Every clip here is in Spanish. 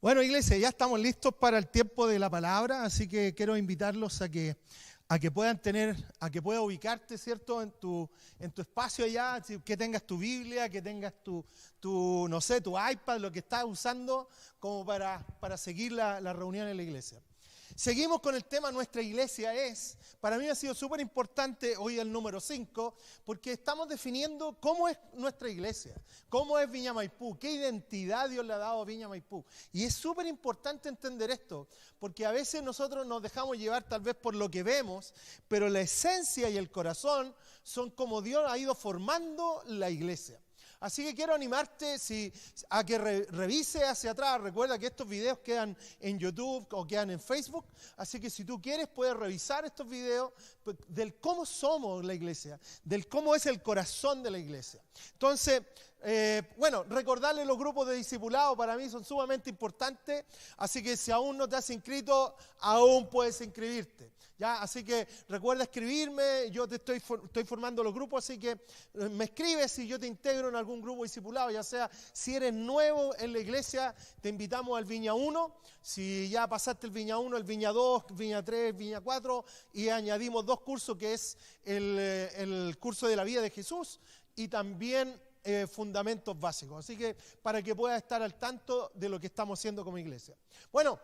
Bueno, iglesia, ya estamos listos para el tiempo de la palabra, así que quiero invitarlos a que puedan a que puedas ubicarte, ¿cierto? En tu espacio allá, que tengas tu Biblia, que tengas no sé, tu iPad, lo que estás usando como para seguir la reunión en la iglesia. Seguimos con el tema Nuestra Iglesia Es. Para mí ha sido súper importante hoy el número 5, porque estamos definiendo cómo es nuestra iglesia, cómo es Viña Maipú, qué identidad Dios le ha dado a Viña Maipú. Y es súper importante entender esto, porque a veces nosotros nos dejamos llevar tal vez por lo que vemos, pero la esencia y el corazón son como Dios ha ido formando la iglesia. Así que quiero animarte a que revise hacia atrás. Recuerda que estos videos quedan en YouTube o quedan en Facebook. Así que si tú quieres, puedes revisar estos videos del cómo somos la iglesia, del cómo es el corazón de la iglesia. Entonces, recordarle los grupos de discipulado para mí son sumamente importantes. Así que si aún no te has inscrito, aún puedes inscribirte. ¿Ya? Así que recuerda escribirme, yo te estoy formando los grupos, así que me escribes y yo te integro en algún grupo discipulado, ya sea si eres nuevo en la iglesia, te invitamos al Viña 1, si ya pasaste el Viña 1, el Viña 2, Viña 3, Viña 4, y añadimos 2 cursos que es el curso de la vida de Jesús y también fundamentos básicos, así que para que puedas estar al tanto de lo que estamos haciendo como iglesia. Bueno,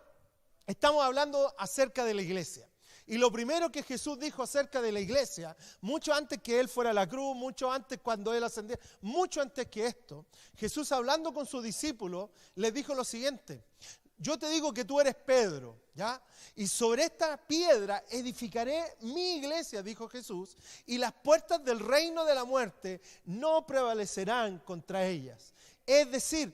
estamos hablando acerca de la iglesia. Y lo primero que Jesús dijo acerca de la iglesia, mucho antes que Él fuera a la cruz, mucho antes cuando Él ascendió, mucho antes que esto, Jesús hablando con sus discípulos, les dijo lo siguiente: yo te digo que tú eres Pedro, ¿ya? Y sobre esta piedra edificaré mi iglesia, dijo Jesús, y las puertas del reino de la muerte no prevalecerán contra ellas. Es decir,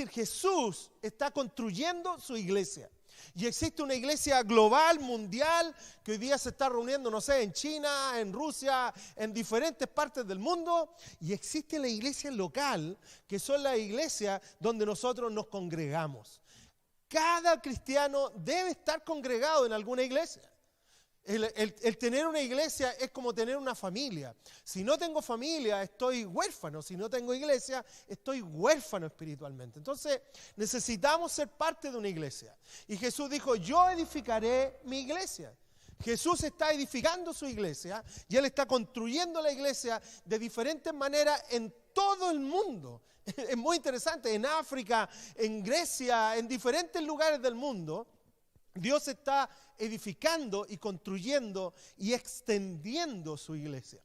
Jesús está construyendo su iglesia. Y existe una iglesia global, mundial, que hoy día se está reuniendo, no sé, en China, en Rusia, en diferentes partes del mundo. Y existe la iglesia local, que son las iglesias donde nosotros nos congregamos. Cada cristiano debe estar congregado en alguna iglesia. El tener una iglesia es como tener una familia. Si no tengo familia, estoy huérfano. Si no tengo iglesia, estoy huérfano espiritualmente. Entonces, necesitamos ser parte de una iglesia. Y Jesús dijo, yo edificaré mi iglesia. Jesús está edificando su iglesia y Él está construyendo la iglesia de diferentes maneras en todo el mundo. Es muy interesante, en África, en Grecia, en diferentes lugares del mundo. Dios está edificando y construyendo y extendiendo su iglesia.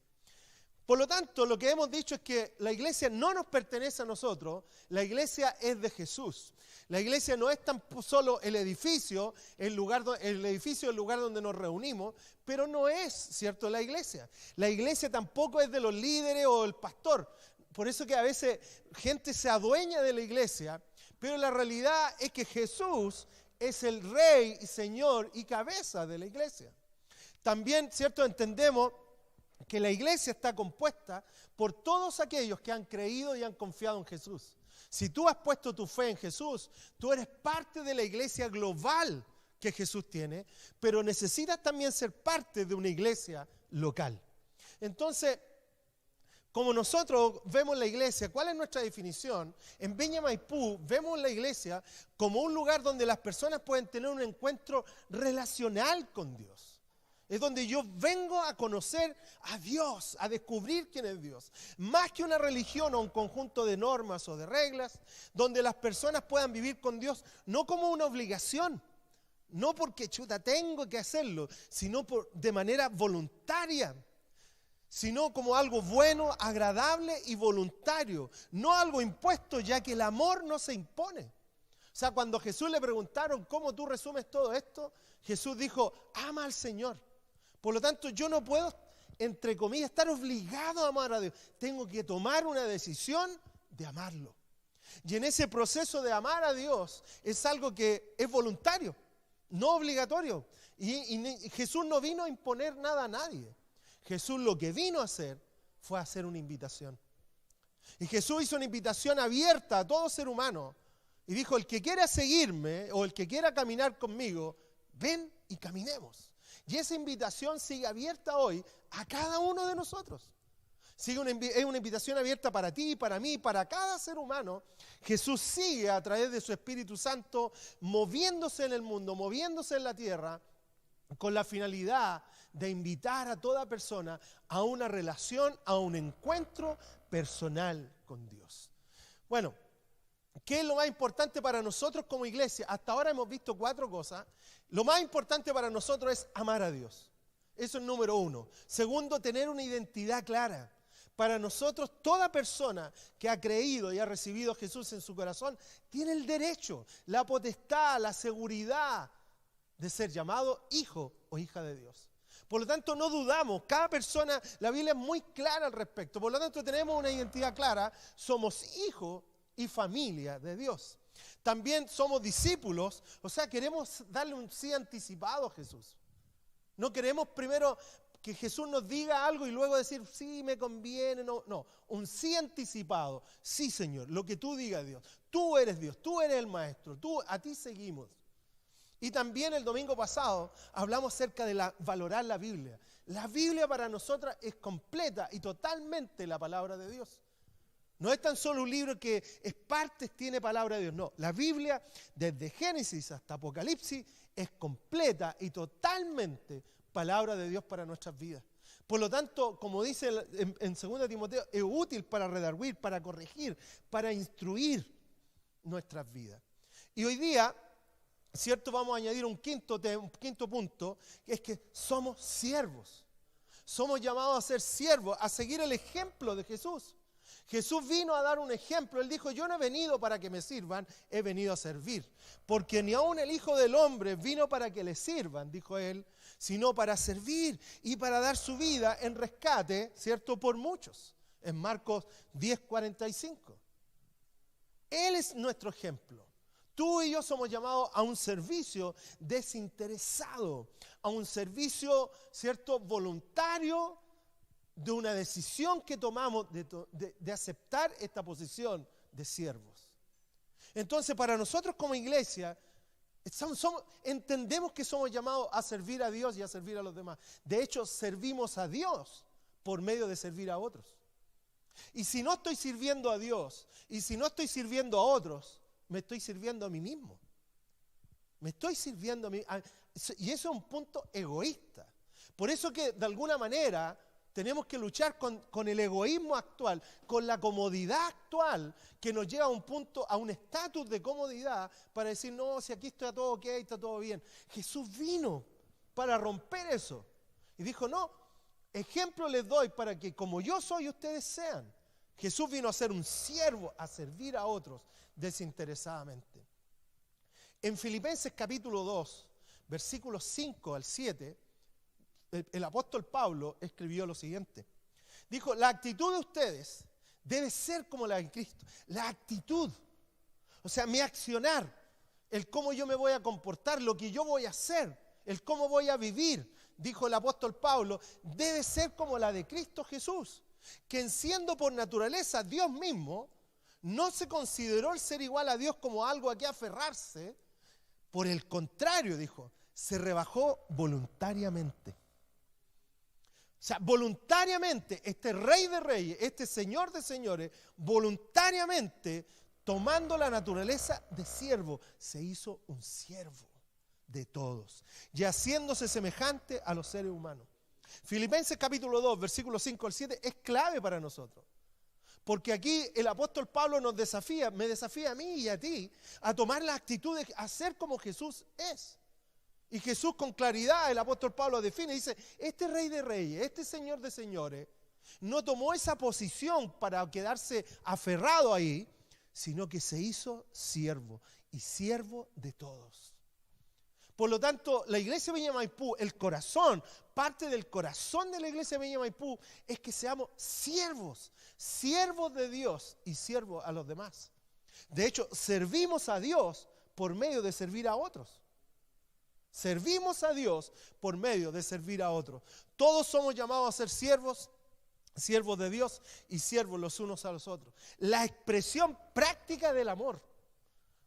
Por lo tanto, lo que hemos dicho es que la iglesia no nos pertenece a nosotros, la iglesia es de Jesús. La iglesia no es tan solo el edificio, el edificio es el lugar donde nos reunimos, pero no es, ¿cierto?, la iglesia. La iglesia tampoco es de los líderes o el pastor. Por eso que a veces gente se adueña de la iglesia, pero la realidad es que Jesús es el rey y señor y cabeza de la iglesia. También, ¿cierto?, entendemos que la iglesia está compuesta por todos aquellos que han creído y han confiado en Jesús. Si tú has puesto tu fe en Jesús, tú eres parte de la iglesia global que Jesús tiene, pero necesitas también ser parte de una iglesia local. Entonces, como nosotros vemos la iglesia, ¿cuál es nuestra definición? En Viña Maipú vemos la iglesia como un lugar donde las personas pueden tener un encuentro relacional con Dios. Es donde yo vengo a conocer a Dios, a descubrir quién es Dios. Más que una religión o un conjunto de normas o de reglas, donde las personas puedan vivir con Dios no como una obligación, no porque tengo que hacerlo, sino de manera voluntaria. Sino como algo bueno, agradable y voluntario, no algo impuesto, ya que el amor no se impone. O sea, cuando a Jesús le preguntaron cómo tú resumes todo esto, Jesús dijo, ama al Señor. Por lo tanto, yo no puedo, entre comillas, estar obligado a amar a Dios. Tengo que tomar una decisión de amarlo. Y en ese proceso de amar a Dios es algo que es voluntario, no obligatorio. Y Jesús no vino a imponer nada a nadie. Jesús lo que vino a hacer fue hacer una invitación. Y Jesús hizo una invitación abierta a todo ser humano. Y dijo, el que quiera seguirme o el que quiera caminar conmigo, ven y caminemos. Y esa invitación sigue abierta hoy a cada uno de nosotros. Es una invitación abierta para ti, para mí, para cada ser humano. Jesús sigue a través de su Espíritu Santo moviéndose en el mundo, moviéndose en la tierra, con la finalidad de invitar a toda persona a una relación, a un encuentro personal con Dios. Bueno, ¿qué es lo más importante para nosotros como iglesia? Hasta ahora hemos visto 4 cosas. Lo más importante para nosotros es amar a Dios. Eso es número 1. Segundo, tener una identidad clara. Para nosotros, toda persona que ha creído y ha recibido a Jesús en su corazón tiene el derecho, la potestad, la seguridad de ser llamado hijo o hija de Dios. Por lo tanto, no dudamos. Cada persona, la Biblia es muy clara al respecto. Por lo tanto, tenemos una identidad clara. Somos hijos y familia de Dios. También somos discípulos, o sea, queremos darle un sí anticipado a Jesús. No queremos primero que Jesús nos diga algo y luego decir, sí, me conviene, no, un sí anticipado. Sí, Señor, lo que tú digas, Dios. Tú eres Dios, tú eres el Maestro, a ti seguimos. Y también el domingo pasado hablamos acerca de valorar la Biblia. La Biblia para nosotras es completa y totalmente la palabra de Dios. No es tan solo un libro que es partes, tiene palabra de Dios. No, la Biblia desde Génesis hasta Apocalipsis es completa y totalmente palabra de Dios para nuestras vidas. Por lo tanto, como dice en 2 Timoteo, es útil para redarguir, para corregir, para instruir nuestras vidas. Y hoy día, ¿cierto? Vamos a añadir un quinto punto, que es que somos siervos. Somos llamados a ser siervos, a seguir el ejemplo de Jesús. Jesús vino a dar un ejemplo. Él dijo, yo no he venido para que me sirvan, he venido a servir. Porque ni aun el Hijo del Hombre vino para que le sirvan, dijo él, sino para servir y para dar su vida en rescate, ¿cierto?, por muchos. En Marcos 10:45. Él es nuestro ejemplo. Tú y yo somos llamados a un servicio desinteresado, a un servicio, ¿cierto?, voluntario, de una decisión que tomamos de aceptar esta posición de siervos. Entonces, para nosotros como iglesia, entendemos que somos llamados a servir a Dios y a servir a los demás. De hecho, servimos a Dios por medio de servir a otros. Y si no estoy sirviendo a Dios, y si no estoy sirviendo a otros, me estoy sirviendo a mí mismo. Me estoy sirviendo a mí. Y eso es un punto egoísta. Por eso que, de alguna manera, tenemos que luchar con el egoísmo actual, con la comodidad actual, que nos lleva a un punto, a un estatus de comodidad, para decir, no, si aquí está todo ok, está todo bien. Jesús vino para romper eso. Y dijo, no, ejemplo les doy para que como yo soy, ustedes sean. Jesús vino a ser un siervo, a servir a otros desinteresadamente. En Filipenses capítulo 2, versículos 5 al 7, el apóstol Pablo escribió lo siguiente. Dijo, la actitud de ustedes debe ser como la de Cristo. La actitud, o sea, mi accionar, el cómo yo me voy a comportar, lo que yo voy a hacer, el cómo voy a vivir, dijo el apóstol Pablo, debe ser como la de Cristo Jesús, quien siendo por naturaleza Dios mismo, no se consideró el ser igual a Dios como algo a que aferrarse. Por el contrario, dijo, se rebajó voluntariamente. O sea, voluntariamente, este Rey de Reyes, este Señor de Señores, voluntariamente, tomando la naturaleza de siervo, se hizo un siervo de todos, y haciéndose semejante a los seres humanos. Filipenses capítulo 2, versículos 5 al 7, es clave para nosotros. Porque aquí el apóstol Pablo nos desafía, me desafía a mí y a ti, a tomar la actitud de hacer como Jesús es. Y Jesús con claridad, el apóstol Pablo define, dice, este Rey de Reyes, este Señor de Señores, no tomó esa posición para quedarse aferrado ahí, sino que se hizo siervo, y siervo de todos. Por lo tanto, la iglesia Viña Maipú, el corazón, parte del corazón de la iglesia Viña Maipú, es que seamos siervos, siervos de Dios y siervos a los demás. De hecho, servimos a Dios por medio de servir a otros. Servimos a Dios por medio de servir a otros. Todos somos llamados a ser siervos, siervos de Dios y siervos los unos a los otros. La expresión práctica del amor.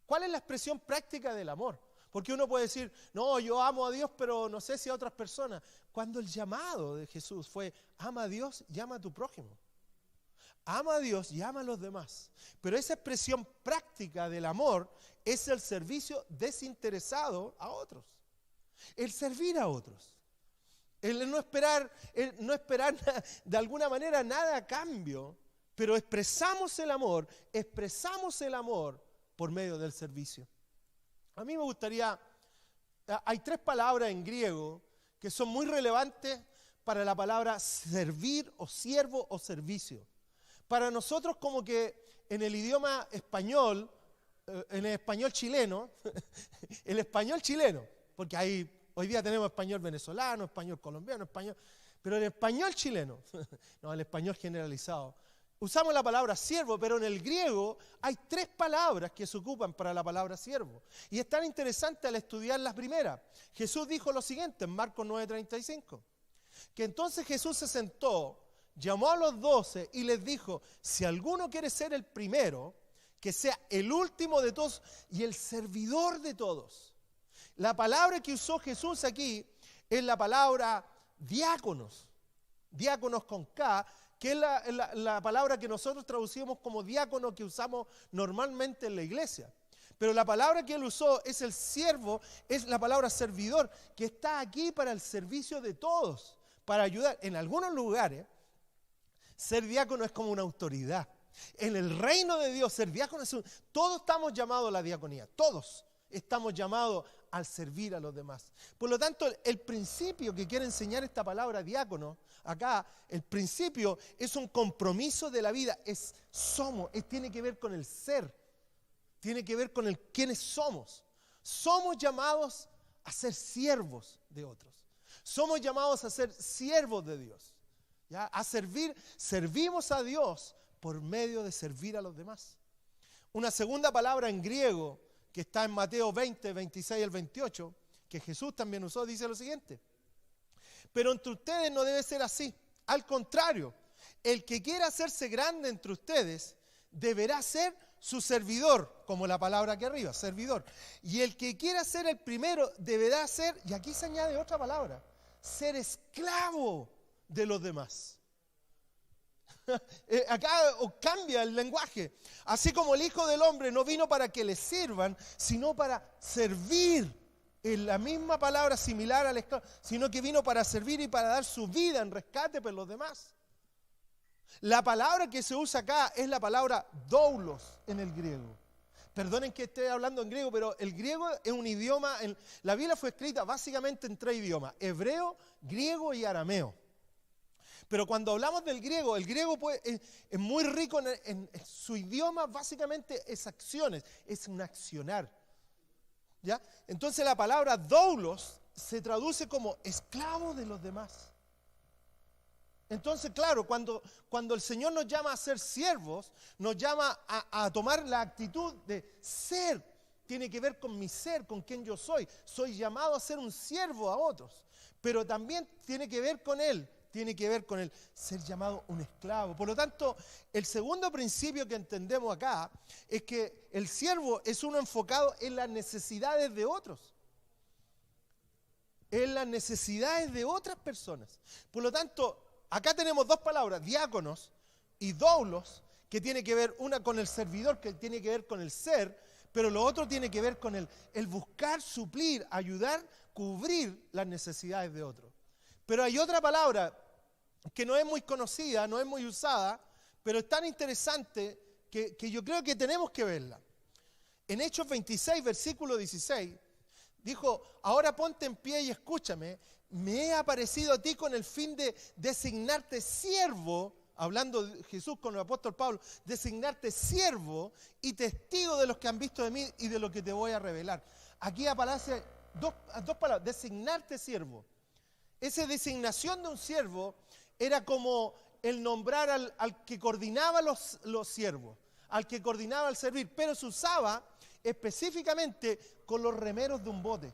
¿Cuál es la expresión práctica del amor? Porque uno puede decir, no, yo amo a Dios, pero no sé si a otras personas. Cuando el llamado de Jesús fue, ama a Dios y ama a tu prójimo. Ama a Dios y ama a los demás. Pero esa expresión práctica del amor es el servicio desinteresado a otros. El servir a otros. El no esperar de alguna manera nada a cambio, pero expresamos el amor por medio del servicio. A mí me gustaría, hay 3 palabras en griego que son muy relevantes para la palabra servir o siervo o servicio. Para nosotros como que en el idioma español, en el español chileno, porque hoy día tenemos español venezolano, español colombiano, pero el español chileno, no, el español generalizado, usamos la palabra siervo, pero en el griego hay 3 palabras que se ocupan para la palabra siervo. Y es tan interesante al estudiar las primeras. Jesús dijo lo siguiente en Marcos 9:35, que entonces Jesús se sentó, llamó a los 12 y les dijo, si alguno quiere ser el primero, que sea el último de todos y el servidor de todos. La palabra que usó Jesús aquí es la palabra diáconos con K, que es la palabra que nosotros traducimos como diácono que usamos normalmente en la iglesia. Pero la palabra que él usó es el siervo, es la palabra servidor, que está aquí para el servicio de todos, para ayudar. En algunos lugares, ser diácono es como una autoridad. En el reino de Dios, ser diácono es todos estamos llamados a la diaconía, todos estamos llamados al servir a los demás. Por lo tanto, el principio que quiere enseñar esta palabra diácono, acá, el principio es un compromiso de la vida, tiene que ver con el ser, tiene que ver con el quiénes somos. Somos llamados a ser siervos de otros, somos llamados a ser siervos de Dios, ¿ya? A servimos a Dios por medio de servir a los demás. Una segunda palabra en griego que está en Mateo 20, 26 al 28, que Jesús también usó, dice lo siguiente: pero entre ustedes no debe ser así. Al contrario, el que quiera hacerse grande entre ustedes deberá ser su servidor, como la palabra aquí arriba, servidor. Y el que quiera ser el primero deberá ser, y aquí se añade otra palabra, esclavo de los demás. Acá cambia el lenguaje. Así como el Hijo del Hombre no vino para que le sirvan, sino para servir. En la misma palabra similar al esclavo, sino que vino para servir y para dar su vida en rescate por los demás. La palabra que se usa acá es la palabra doulos en el griego. Perdonen que esté hablando en griego, pero el griego es un idioma, la Biblia fue escrita básicamente en 3 idiomas: hebreo, griego y arameo. Pero cuando hablamos del griego, el griego es muy rico en su idioma, básicamente es acciones, es un accionar. ¿Ya? Entonces la palabra doulos se traduce como esclavo de los demás. Entonces, claro, cuando el Señor nos llama a ser siervos, nos llama a tomar la actitud de ser. Tiene que ver con mi ser, con quién yo soy. Soy llamado a ser un siervo a otros. Pero también tiene que ver con el ser llamado un esclavo. Por lo tanto, el segundo principio que entendemos acá es que el siervo es uno enfocado en las necesidades de otros, en las necesidades de otras personas. Por lo tanto, acá tenemos 2 palabras, diáconos y doulos, que tiene que ver una con el servidor, que tiene que ver con el ser, pero lo otro tiene que ver con el buscar, suplir, ayudar, cubrir las necesidades de otros. Pero hay otra palabra que no es muy conocida, no es muy usada, pero es tan interesante que yo creo que tenemos que verla. En Hechos 26, versículo 16, dijo: ahora ponte en pie y escúchame, me he aparecido a ti con el fin de designarte siervo, hablando de Jesús con el apóstol Pablo, designarte siervo y testigo de los que han visto de mí y de lo que te voy a revelar. Aquí aparece dos palabras: designarte siervo. Esa designación de un siervo era como el nombrar al que coordinaba los siervos, al que coordinaba el servir, pero se usaba específicamente con los remeros de un bote.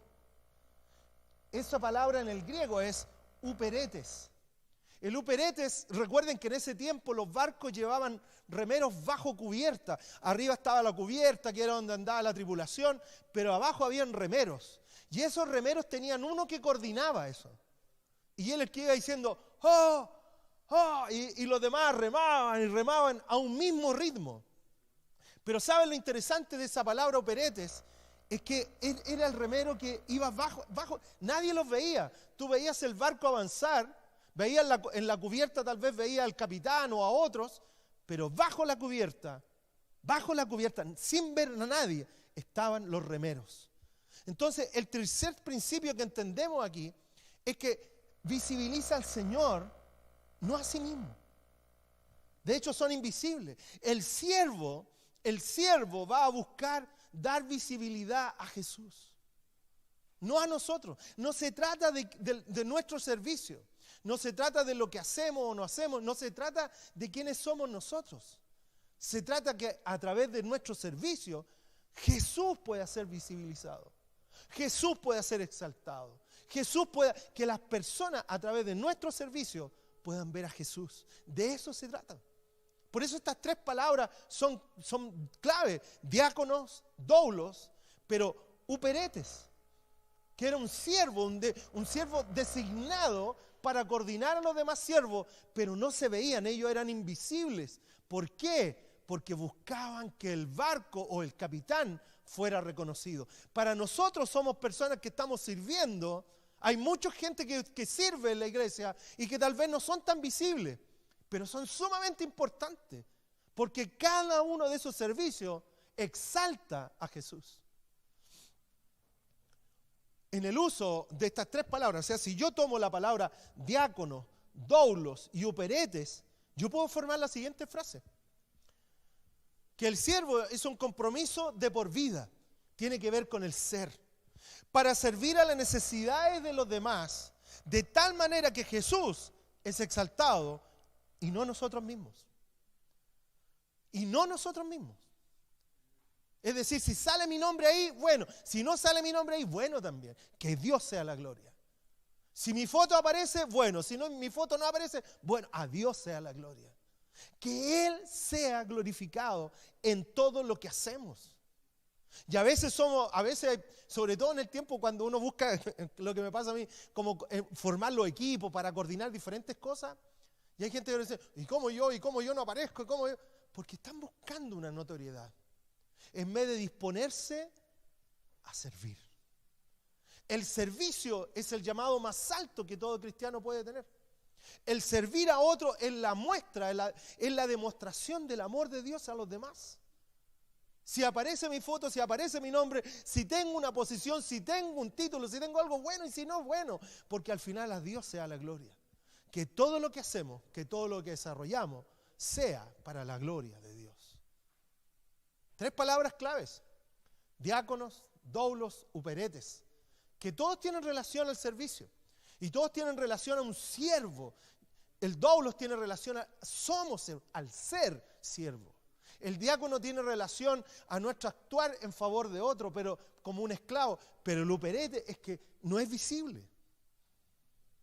Esa palabra en el griego es uperetes. El uperetes, recuerden que en ese tiempo los barcos llevaban remeros bajo cubierta. Arriba estaba la cubierta, que era donde andaba la tripulación, pero abajo habían remeros. Y esos remeros tenían uno que coordinaba eso. Y él es que iba diciendo: ¡oh! ¡Oh! Y los demás remaban y remaban a un mismo ritmo. Pero ¿saben lo interesante de esa palabra operetes? Es que era el remero que iba bajo, nadie los veía. Tú veías el barco avanzar, veías en la cubierta, tal vez veías al capitán o a otros, pero bajo la cubierta, sin ver a nadie, estaban los remeros. Entonces, el tercer principio que entendemos aquí es que visibiliza al Señor, no a sí mismo. De hecho, son invisibles. El siervo va a buscar dar visibilidad a Jesús, no a nosotros. No se trata de nuestro servicio, no se trata de lo que hacemos o no hacemos, no se trata de quiénes somos nosotros. Se trata que a través de nuestro servicio Jesús pueda ser visibilizado, Jesús pueda ser exaltado, que las personas a través de nuestro servicio puedan ver a Jesús. De eso se trata. Por eso estas tres palabras son clave: diáconos, doulos, pero uperetes, que era un siervo designado para coordinar a los demás siervos, pero no se veían, ellos eran invisibles. ¿Por qué? Porque buscaban que el barco o el capitán fuera reconocido. Para nosotros somos personas que estamos sirviendo. Hay mucha gente que sirve en la iglesia y que tal vez no son tan visibles, pero son sumamente importantes, porque cada uno de esos servicios exalta a Jesús. En el uso de estas tres palabras, o sea, si yo tomo la palabra diácono, doulos y uperetes, yo puedo formar la siguiente frase: que el siervo es un compromiso de por vida, tiene que ver con el ser, para servir a las necesidades de los demás, de tal manera que Jesús es exaltado y no nosotros mismos. Y no nosotros mismos. Es decir, si sale mi nombre ahí, bueno. Si no sale mi nombre ahí, bueno también. Que Dios sea la gloria. Si mi foto aparece, bueno. Si no, mi foto no aparece, bueno, a Dios sea la gloria. Que Él sea glorificado en todo lo que hacemos. Y a veces sobre todo en el tiempo cuando uno busca, lo que me pasa a mí, como formar los equipos para coordinar diferentes cosas. Y hay gente que dice, ¿y cómo yo no aparezco? Porque están buscando una notoriedad, en vez de disponerse a servir. El servicio es el llamado más alto que todo cristiano puede tener. El servir a otro es la muestra, es la demostración del amor de Dios a los demás. Si aparece mi foto, si aparece mi nombre, si tengo una posición, si tengo un título, si tengo algo bueno y si no, bueno, porque al final a Dios sea la gloria. Que todo lo que hacemos, que todo lo que desarrollamos, sea para la gloria de Dios. Tres palabras claves: diáconos, doulos, uperetes, que todos tienen relación al servicio y todos tienen relación a un siervo. El doulos tiene relación al ser siervo. El diácono tiene relación a nuestro actuar en favor de otro, pero como un esclavo. Pero el uperete es que no es visible.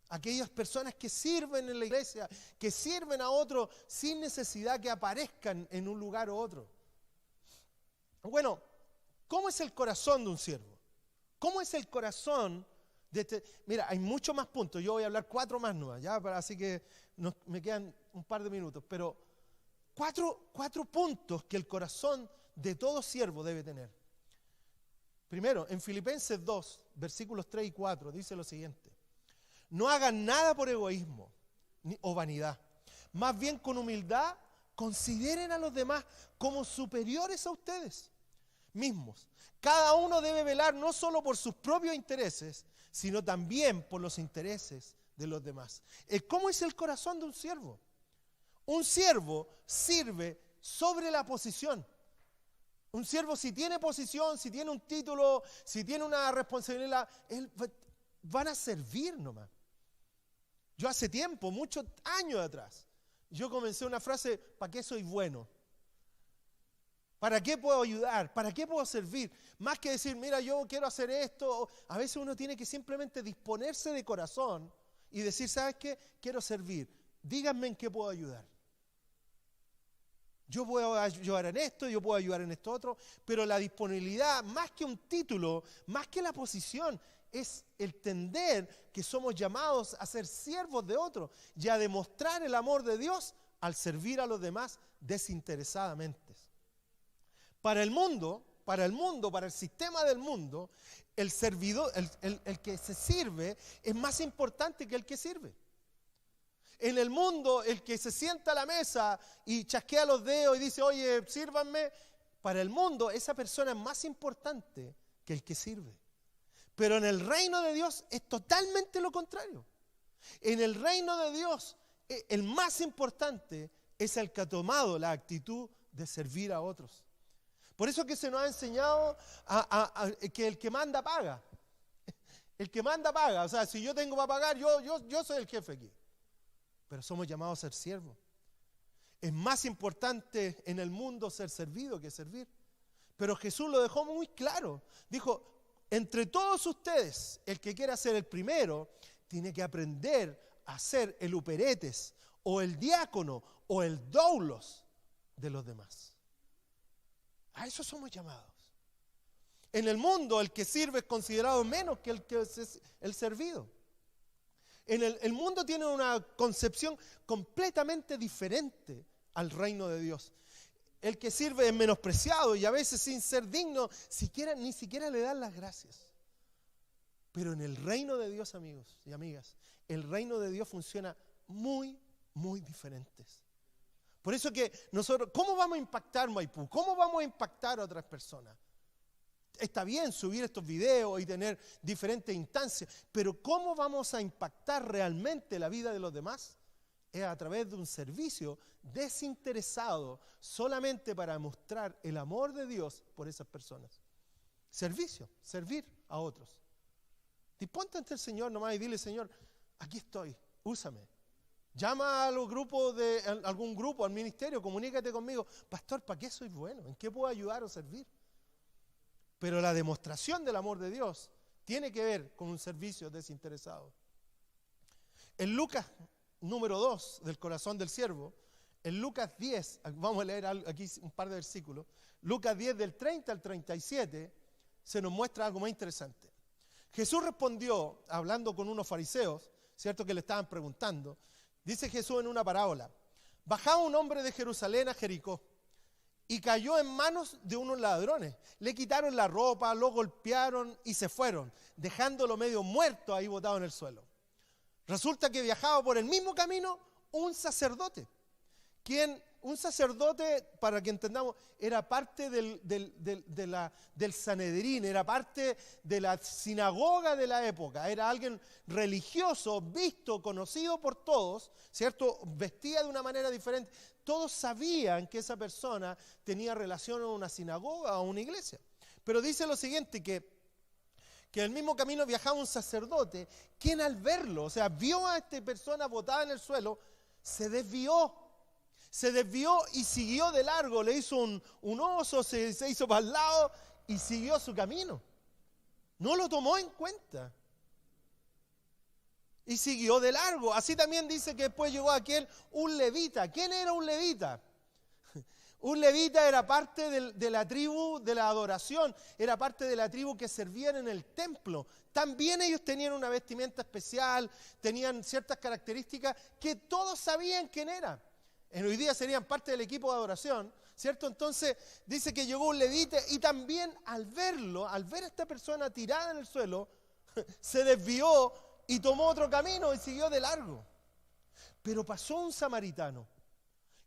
Aquellas personas que sirven en la iglesia, que sirven a otros sin necesidad que aparezcan en un lugar u otro. Bueno, ¿cómo es el corazón de un siervo? ¿Cómo es el corazón de este? Mira, hay muchos más puntos. Yo voy a hablar 4 más nuevas, ¿ya? Así que me quedan un par de minutos. Pero 4 puntos que el corazón de todo siervo debe tener. Primero, en Filipenses 2, versículos 3 y 4, dice lo siguiente: no hagan nada por egoísmo o vanidad. Más bien con humildad consideren a los demás como superiores a ustedes mismos. Cada uno debe velar no solo por sus propios intereses, sino también por los intereses de los demás. ¿Cómo es el corazón de un siervo? Un siervo sirve sobre la posición. Un siervo, si tiene posición, si tiene un título, si tiene una responsabilidad, van a servir nomás. Yo hace tiempo, muchos años atrás, yo comencé una frase: ¿para qué soy bueno? ¿Para qué puedo ayudar? ¿Para qué puedo servir? Más que decir, mira, yo quiero hacer esto. A veces uno tiene que simplemente disponerse de corazón y decir, ¿sabes qué? Quiero servir. Díganme en qué puedo ayudar. Yo puedo ayudar en esto, yo puedo ayudar en esto otro, pero la disponibilidad, más que un título, más que la posición, es entender que somos llamados a ser siervos de otros y a demostrar el amor de Dios al servir a los demás desinteresadamente. Para el mundo, para el sistema del mundo, el servidor, el que se sirve es más importante que el que sirve. En el mundo, el que se sienta a la mesa y chasquea los dedos y dice, oye, sírvanme, para el mundo esa persona es más importante que el que sirve. Pero en el reino de Dios es totalmente lo contrario. En el reino de Dios, el más importante es el que ha tomado la actitud de servir a otros. Por eso que se nos ha enseñado que el que manda paga. El que manda paga. O sea, si yo tengo para pagar, yo soy el jefe aquí. Pero somos llamados a ser siervos. Es más importante en el mundo ser servido que servir. Pero Jesús lo dejó muy claro. Dijo, entre todos ustedes, el que quiera ser el primero, tiene que aprender a ser el uperetes, o el diácono, o el doulos de los demás. A eso somos llamados. En el mundo, el que sirve es considerado menos que el servido. El mundo tiene una concepción completamente diferente al reino de Dios. El que sirve es menospreciado y a veces sin ser digno, ni siquiera le dan las gracias. Pero en el reino de Dios, amigos y amigas, el reino de Dios funciona muy, muy diferentes. Por eso que nosotros, ¿cómo vamos a impactar Maipú? ¿Cómo vamos a impactar a otras personas? Está bien subir estos videos y tener diferentes instancias, pero ¿cómo vamos a impactar realmente la vida de los demás? Es a través de un servicio desinteresado solamente para mostrar el amor de Dios por esas personas. Servicio, servir a otros. Disponte ante el Señor nomás y dile, Señor, aquí estoy, úsame. Llama a los grupos algún grupo, al ministerio, comunícate conmigo. Pastor, ¿para qué soy bueno? ¿En qué puedo ayudar o servir? Pero la demostración del amor de Dios tiene que ver con un servicio desinteresado. En Lucas número 2 del corazón del siervo, en Lucas 10, vamos a leer aquí un par de versículos, Lucas 10 del 30 al 37, se nos muestra algo más interesante. Jesús respondió, hablando con unos fariseos, cierto que le estaban preguntando, dice Jesús en una parábola, bajaba un hombre de Jerusalén a Jericó, y cayó en manos de unos ladrones. Le quitaron la ropa, lo golpearon y se fueron, dejándolo medio muerto ahí botado en el suelo. Resulta que viajaba por el mismo camino un sacerdote. Un sacerdote, para que entendamos, era parte del Sanedrín, era parte de la sinagoga de la época, era alguien religioso, visto, conocido por todos, ¿cierto? Vestía de una manera diferente. Todos sabían que esa persona tenía relación a una sinagoga o a una iglesia. Pero dice lo siguiente, que en el mismo camino viajaba un sacerdote, quien al verlo, o sea, vio a esta persona botada en el suelo, se desvió y siguió de largo, le hizo un oso, se hizo para el lado y siguió su camino. No lo tomó en cuenta. Y siguió de largo. Así también dice que después llegó un levita. ¿Quién era un levita? Un levita era parte de la tribu de la adoración, era parte de la tribu que servían en el templo. También ellos tenían una vestimenta especial, tenían ciertas características que todos sabían quién era. Hoy día serían parte del equipo de adoración, ¿cierto? Entonces dice que llegó un levita y también al ver a esta persona tirada en el suelo, se desvió y tomó otro camino y siguió de largo. Pero pasó un samaritano.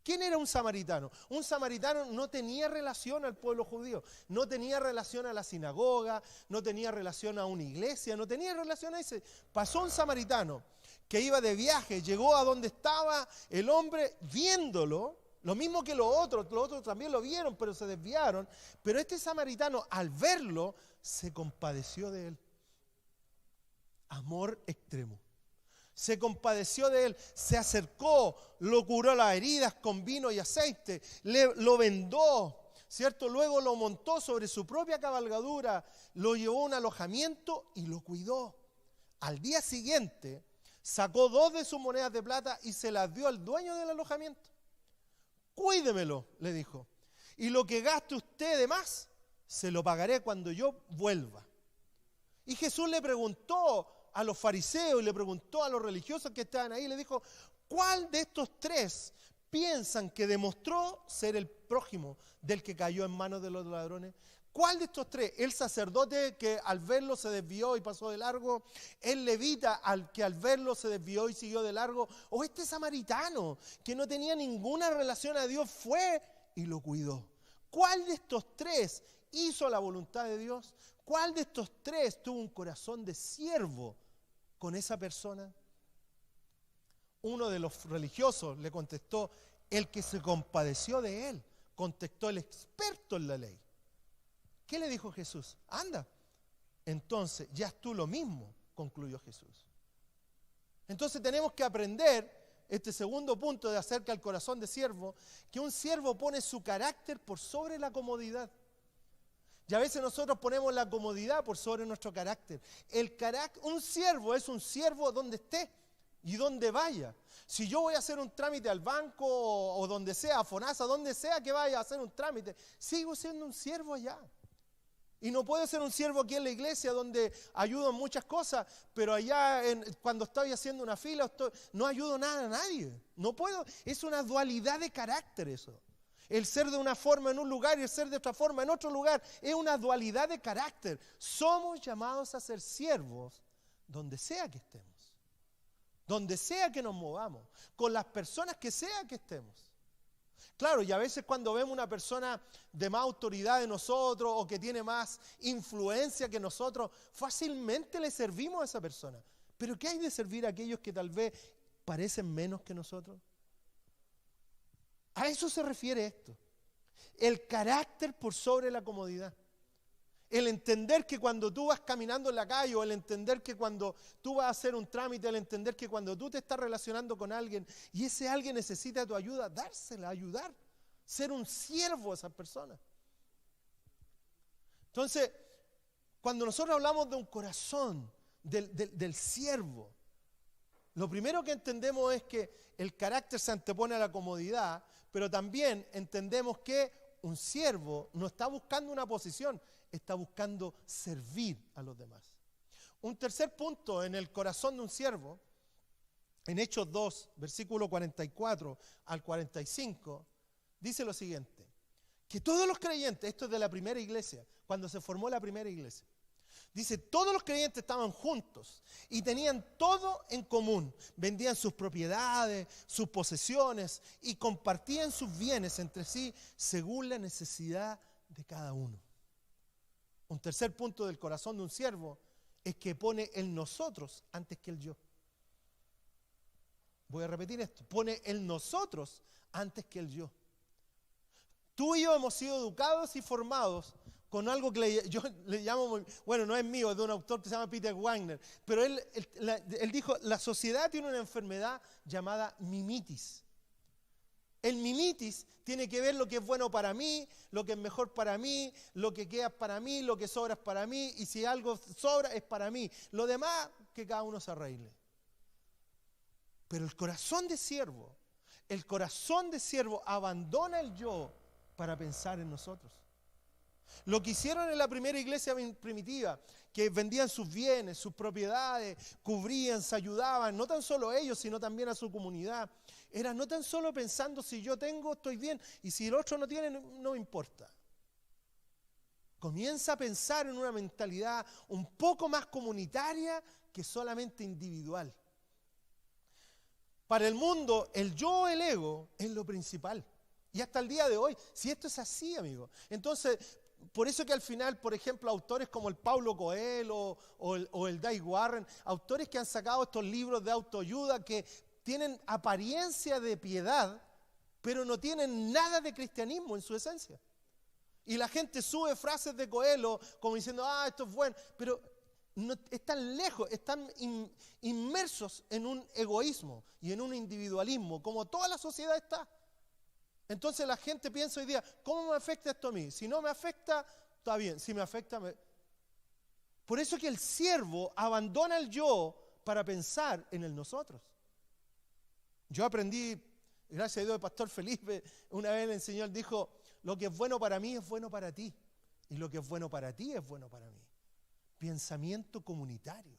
¿Quién era un samaritano? Un samaritano no tenía relación al pueblo judío, no tenía relación a la sinagoga, no tenía relación a una iglesia, no tenía relación a ese. Pasó un samaritano que iba de viaje, llegó a donde estaba el hombre viéndolo, lo mismo que los otros también lo vieron, pero se desviaron. Pero este samaritano, al verlo, se compadeció de él. Amor extremo. Se compadeció de él, se acercó, lo curó las heridas con vino y aceite, lo vendó, ¿cierto? Luego lo montó sobre su propia cabalgadura, lo llevó a un alojamiento y lo cuidó. Al día siguiente, sacó 2 de sus monedas de plata y se las dio al dueño del alojamiento. Cuídemelo, le dijo, y lo que gaste usted de más, se lo pagaré cuando yo vuelva. Y Jesús le preguntó a los fariseos y le preguntó a los religiosos que estaban ahí, le dijo, ¿cuál de estos tres piensan que demostró ser el prójimo del que cayó en manos de los ladrones? ¿Cuál de estos tres? ¿El sacerdote que al verlo se desvió y pasó de largo? ¿El levita que al verlo se desvió y siguió de largo? ¿O este samaritano que no tenía ninguna relación a Dios fue y lo cuidó? ¿Cuál de estos tres hizo la voluntad de Dios? ¿Cuál de estos tres tuvo un corazón de siervo con esa persona? Uno de los religiosos le contestó, el que se compadeció de él, contestó el experto en la ley. ¿Qué le dijo Jesús? Anda. Entonces, ya es tú lo mismo, concluyó Jesús. Entonces tenemos que aprender este segundo punto de acerca del corazón de siervo, que un siervo pone su carácter por sobre la comodidad. Y a veces nosotros ponemos la comodidad por sobre nuestro carácter. Un siervo es un siervo donde esté y donde vaya. Si yo voy a hacer un trámite al banco o donde sea, a FONASA, donde sea que vaya a hacer un trámite, sigo siendo un siervo allá. Y no puedo ser un siervo aquí en la iglesia donde ayudo en muchas cosas, pero allá cuando estoy haciendo una fila no ayudo nada a nadie. No puedo, es una dualidad de carácter eso. El ser de una forma en un lugar y el ser de otra forma en otro lugar es una dualidad de carácter. Somos llamados a ser siervos donde sea que estemos, donde sea que nos movamos, con las personas que sea que estemos. Claro, y a veces cuando vemos una persona de más autoridad de nosotros o que tiene más influencia que nosotros, fácilmente le servimos a esa persona. Pero ¿qué hay de servir a aquellos que tal vez parecen menos que nosotros? A eso se refiere esto. El carácter por sobre la comodidad. El entender que cuando tú vas caminando en la calle, o el entender que cuando tú vas a hacer un trámite, el entender que cuando tú te estás relacionando con alguien y ese alguien necesita tu ayuda, dársela, ayudar, ser un siervo a esa persona. Entonces, cuando nosotros hablamos de un corazón del siervo, lo primero que entendemos es que el carácter se antepone a la comodidad, pero también entendemos que un siervo no está buscando una posición, está buscando servir a los demás. Un tercer punto en el corazón de un siervo, en Hechos 2, versículo 44 al 45, dice lo siguiente, que todos los creyentes, esto es de la primera iglesia, cuando se formó la primera iglesia, dice, todos los creyentes estaban juntos y tenían todo en común. Vendían sus propiedades, sus posesiones y compartían sus bienes entre sí según la necesidad de cada uno. Un tercer punto del corazón de un siervo es que pone el nosotros antes que el yo. Voy a repetir esto, pone el nosotros antes que el yo. Tú y yo hemos sido educados y formados con algo que yo le llamo, bueno, no es mío, es de un autor que se llama Peter Wagner, pero él dijo, la sociedad tiene una enfermedad llamada mimitis. El mimitis tiene que ver lo que es bueno para mí, lo que es mejor para mí, lo que queda para mí, lo que sobra es para mí, y si algo sobra es para mí. Lo demás, que cada uno se arregle. Pero el corazón de siervo abandona el yo para pensar en nosotros. Lo que hicieron en la primera iglesia primitiva, que vendían sus bienes, sus propiedades, cubrían, se ayudaban, no tan solo a ellos, sino también a su comunidad. Era no tan solo pensando si yo tengo, estoy bien, y si el otro no tiene, no me importa. Comienza a pensar en una mentalidad un poco más comunitaria que solamente individual. Para el mundo, el yo, el ego, es lo principal. Y hasta el día de hoy, si esto es así, amigo, entonces, por eso que al final, por ejemplo, autores como el Paulo Coelho o el Dave Warren, autores que han sacado estos libros de autoayuda que tienen apariencia de piedad, pero no tienen nada de cristianismo en su esencia. Y la gente sube frases de Coelho como diciendo, esto es bueno, pero no, están lejos, están inmersos en un egoísmo y en un individualismo, como toda la sociedad está. Entonces la gente piensa hoy día, ¿cómo me afecta esto a mí? Si no me afecta, está bien. Si me afecta, Por eso que el siervo abandona el yo para pensar en el nosotros. Yo aprendí, gracias a Dios, el pastor Felipe, una vez el Señor dijo, lo que es bueno para mí es bueno para ti. Y lo que es bueno para ti es bueno para mí. pensamiento comunitario.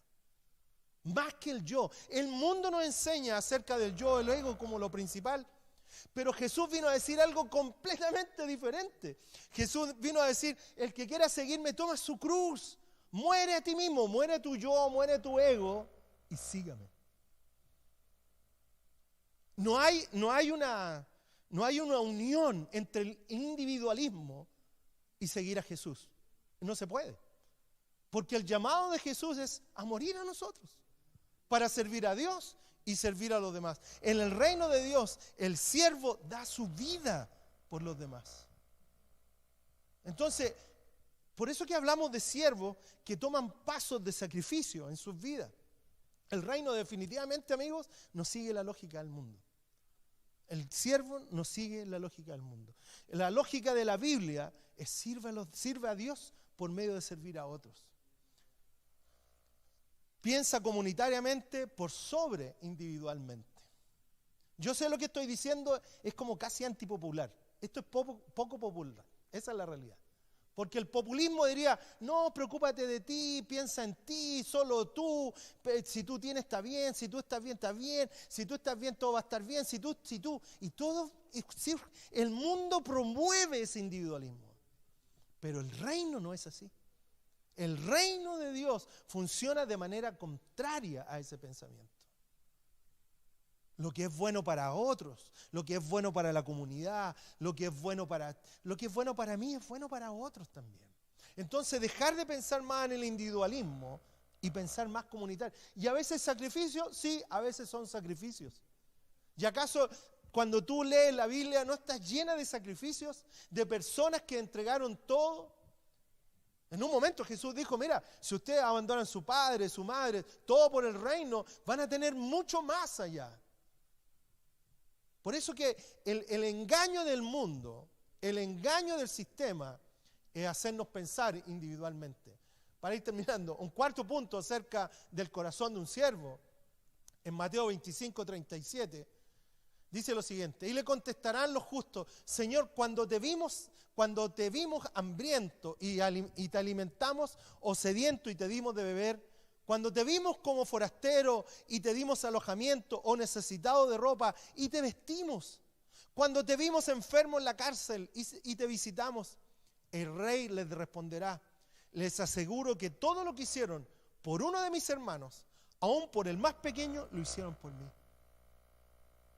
Más que el yo. El mundo nos enseña acerca del yo, el ego como lo principal. Pero Jesús vino a decir algo completamente diferente. Jesús vino a decir, el que quiera seguirme toma su cruz. Muere a ti mismo, muere tu yo, muere tu ego y sígame. No hay una unión entre el individualismo y seguir a Jesús. No se puede. Porque el llamado de Jesús es a morir a nosotros, para servir a Dios y servir a los demás. En el reino de Dios, el siervo da su vida por los demás. Entonces, por eso que hablamos de siervos que toman pasos de sacrificio en sus vidas. El reino definitivamente, amigos, no sigue la lógica del mundo. El siervo no sigue la lógica del mundo. La lógica de la Biblia es sirve a Dios por medio de servir a otros. Piensa comunitariamente por sobre individualmente. Yo sé lo que estoy diciendo, es como casi antipopular. Esto es poco popular, esa es la realidad. Porque el populismo diría, no, preocúpate de ti, piensa en ti, solo tú, si tú tienes está bien, si tú estás bien, está bien, si tú estás bien, todo va a estar bien, si tú, y todo, el mundo promueve ese individualismo. Pero el reino no es así. El reino de Dios funciona de manera contraria a ese pensamiento. Lo que es bueno para otros, lo que es bueno para la comunidad, lo que es bueno para mí es bueno para otros también. Entonces, dejar de pensar más en el individualismo y pensar más comunitario. Y a veces sacrificios, sí, a veces son sacrificios. ¿Y acaso cuando tú lees la Biblia no estás llena de sacrificios, de personas que entregaron todo? En un momento Jesús dijo, mira, si ustedes abandonan su padre, su madre, todo por el reino, van a tener mucho más allá. Por eso que el engaño del mundo, el engaño del sistema, es hacernos pensar individualmente. Para ir terminando, un cuarto punto acerca del corazón de un siervo, en Mateo 25:37, dice lo siguiente, y le contestarán los justos, Señor, cuando te vimos hambriento y te alimentamos, o sediento y te dimos de beber, cuando te vimos como forastero y te dimos alojamiento, o necesitado de ropa y te vestimos, cuando te vimos enfermo en la cárcel y te visitamos, el rey les responderá, les aseguro que todo lo que hicieron por uno de mis hermanos, aún por el más pequeño, lo hicieron por mí.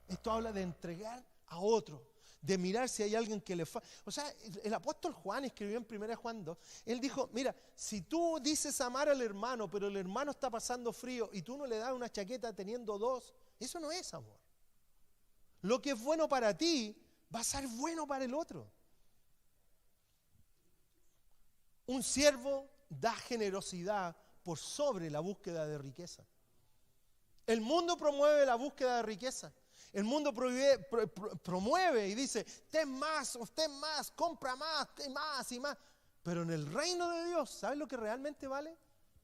Esto habla de entregar a otro, de mirar si hay alguien que le falta. O sea, el apóstol Juan escribió en 1 Juan 2, él dijo, mira, si tú dices amar al hermano, pero el hermano está pasando frío y tú no le das una chaqueta teniendo dos, eso no es amor. Lo que es bueno para ti va a ser bueno para el otro. Un siervo da generosidad por sobre la búsqueda de riqueza. El mundo promueve la búsqueda de riqueza. El mundo promueve y dice, ten más, compra más, ten más y más. Pero en el reino de Dios, ¿sabes lo que realmente vale?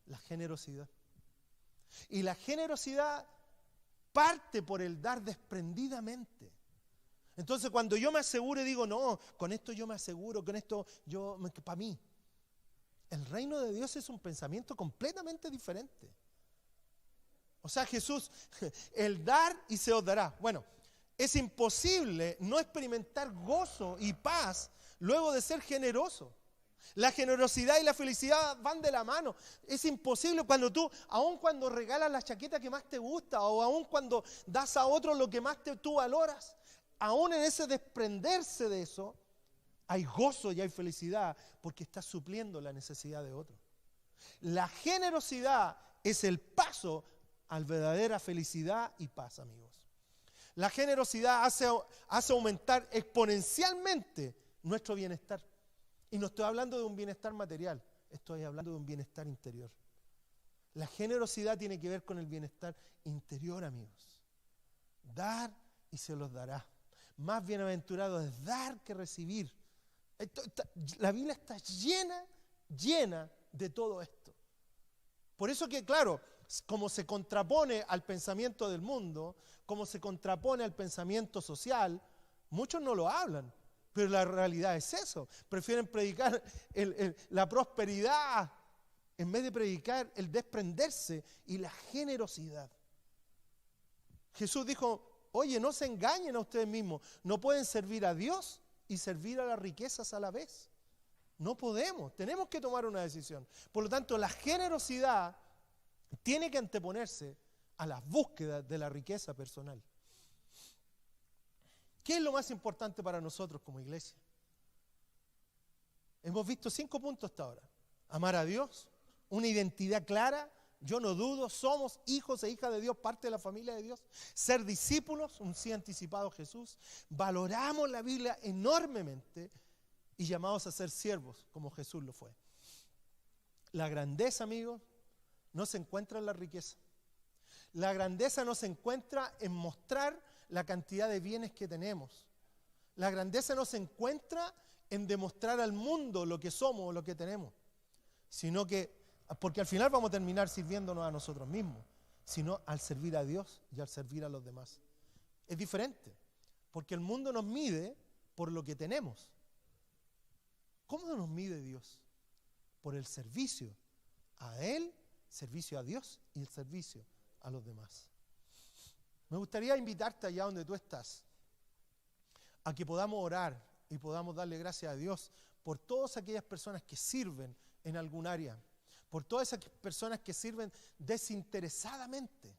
La generosidad. Y la generosidad parte por el dar desprendidamente. Entonces cuando yo me aseguro y digo, no, con esto yo me aseguro, con esto para mí. El reino de Dios es un pensamiento completamente diferente. O sea, Jesús, el dar y se os dará. Bueno, es imposible no experimentar gozo y paz luego de ser generoso. La generosidad y la felicidad van de la mano. Es imposible aun cuando regalas la chaqueta que más te gusta, o aun cuando das a otro lo que más tú valoras, aun en ese desprenderse de eso, hay gozo y hay felicidad porque estás supliendo la necesidad de otro. La generosidad es el paso a verdadera felicidad y paz, amigos. La generosidad hace aumentar exponencialmente nuestro bienestar. Y no estoy hablando de un bienestar material, estoy hablando de un bienestar interior. La generosidad tiene que ver con el bienestar interior, amigos. Dar y se los dará. Más bienaventurado es dar que recibir. La Biblia está llena de todo esto. Por eso que, claro, como se contrapone al pensamiento del mundo, como se contrapone al pensamiento social, muchos no lo hablan, pero la realidad es eso. Prefieren predicar la prosperidad en vez de predicar el desprenderse y la generosidad. Jesús dijo, oye, no se engañen a ustedes mismos, no pueden servir a Dios y servir a las riquezas a la vez. No podemos, tenemos que tomar una decisión. Por lo tanto, la generosidad tiene que anteponerse a las búsquedas de la riqueza personal. ¿Qué es lo más importante para nosotros como iglesia? Hemos visto 5 puntos hasta ahora. Amar a Dios, una identidad clara, yo no dudo, somos hijos e hijas de Dios, parte de la familia de Dios. Ser discípulos, un sí anticipado a Jesús. Valoramos la Biblia enormemente y llamados a ser siervos, como Jesús lo fue. La grandeza, amigos, no se encuentra en la riqueza. La grandeza no se encuentra en mostrar la cantidad de bienes que tenemos. La grandeza no se encuentra en demostrar al mundo lo que somos o lo que tenemos, sino que, porque al final vamos a terminar sirviéndonos a nosotros mismos, sino al servir a Dios y al servir a los demás. Es diferente, porque el mundo nos mide por lo que tenemos. ¿Cómo nos mide Dios? Por el servicio a Él, servicio a Dios y el servicio a los demás. Me gustaría invitarte allá donde tú estás a que podamos orar y podamos darle gracias a Dios por todas aquellas personas que sirven en algún área, por todas esas personas que sirven desinteresadamente,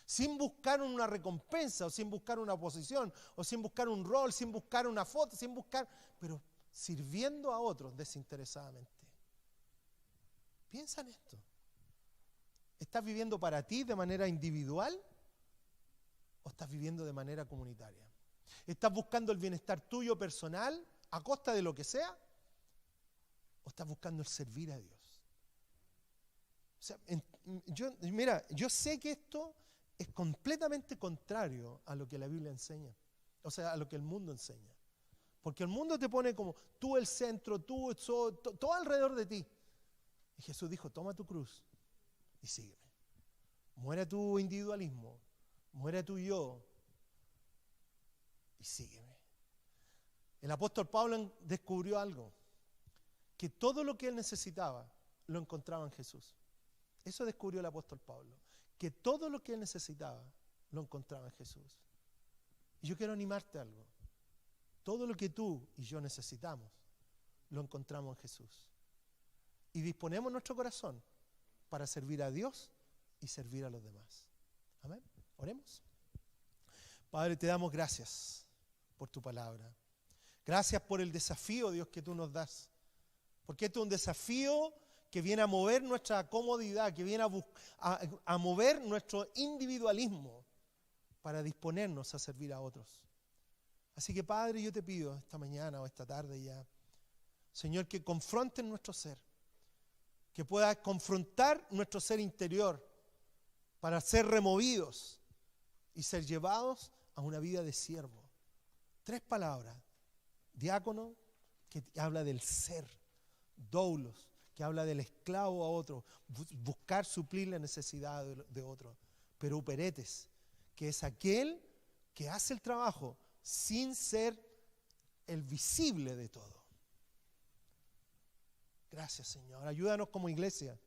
sin buscar una recompensa o sin buscar una posición o sin buscar un rol, sin buscar una foto, pero sirviendo a otros desinteresadamente. Piensa en esto. ¿Estás viviendo para ti de manera individual o estás viviendo de manera comunitaria? ¿Estás buscando el bienestar tuyo personal a costa de lo que sea? ¿O estás buscando el servir a Dios? O sea, yo sé que esto es completamente contrario a lo que la Biblia enseña, o sea, a lo que el mundo enseña. Porque el mundo te pone como tú el centro, todo alrededor de ti. Y Jesús dijo, toma tu cruz y sígueme. Muere tu individualismo, muere tu yo y sígueme. El apóstol Pablo descubrió algo, que todo lo que él necesitaba lo encontraba en Jesús. Eso descubrió el apóstol Pablo, que todo lo que él necesitaba lo encontraba en Jesús. Y yo quiero animarte a algo. Todo lo que tú y yo necesitamos lo encontramos en Jesús. Y disponemos nuestro corazón para servir a Dios y servir a los demás. Amén. Oremos. Padre, te damos gracias por tu palabra. Gracias por el desafío, Dios, que tú nos das. Porque esto es un desafío que viene a mover nuestra comodidad, que viene a mover nuestro individualismo para disponernos a servir a otros. Así que, Padre, yo te pido esta mañana o esta tarde ya, Señor, que confronten nuestro ser, que puedas confrontar nuestro ser interior para ser removidos y ser llevados a una vida de siervo. 3 palabras. Diácono, que habla del ser. Doulos, que habla del esclavo a otro, buscar suplir la necesidad de otro. Pero uperetes, que es aquel que hace el trabajo sin ser el visible de todo. Gracias, Señor. Ayúdanos como iglesia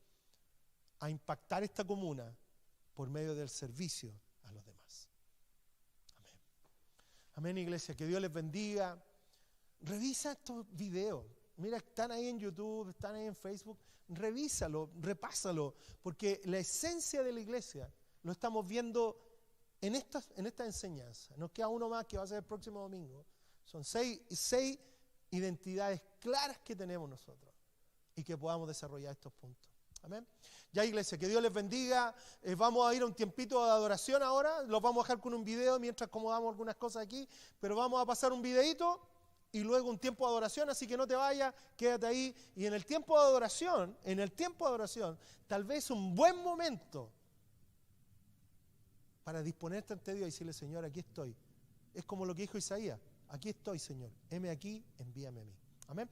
a impactar esta comuna por medio del servicio a los demás. Amén. Amén, iglesia. Que Dios les bendiga. Revisa estos videos. Mira, están ahí en YouTube, están ahí en Facebook. Revísalo, repásalo, porque la esencia de la iglesia lo estamos viendo en esta enseñanza. Nos queda uno más que va a ser el próximo domingo. Son 6 identidades claras que tenemos nosotros y que podamos desarrollar estos puntos. Amén. Ya, iglesia, que Dios les bendiga. Vamos a ir a un tiempito de adoración ahora. Los vamos a dejar con un video mientras acomodamos algunas cosas aquí, pero vamos a pasar un videito y luego un tiempo de adoración, así que no te vayas, quédate ahí. Y en el tiempo de adoración, tal vez un buen momento para disponerte ante Dios y decirle, Señor, aquí estoy. Es como lo que dijo Isaías, aquí estoy, Señor, heme aquí, envíame a mí. Amén.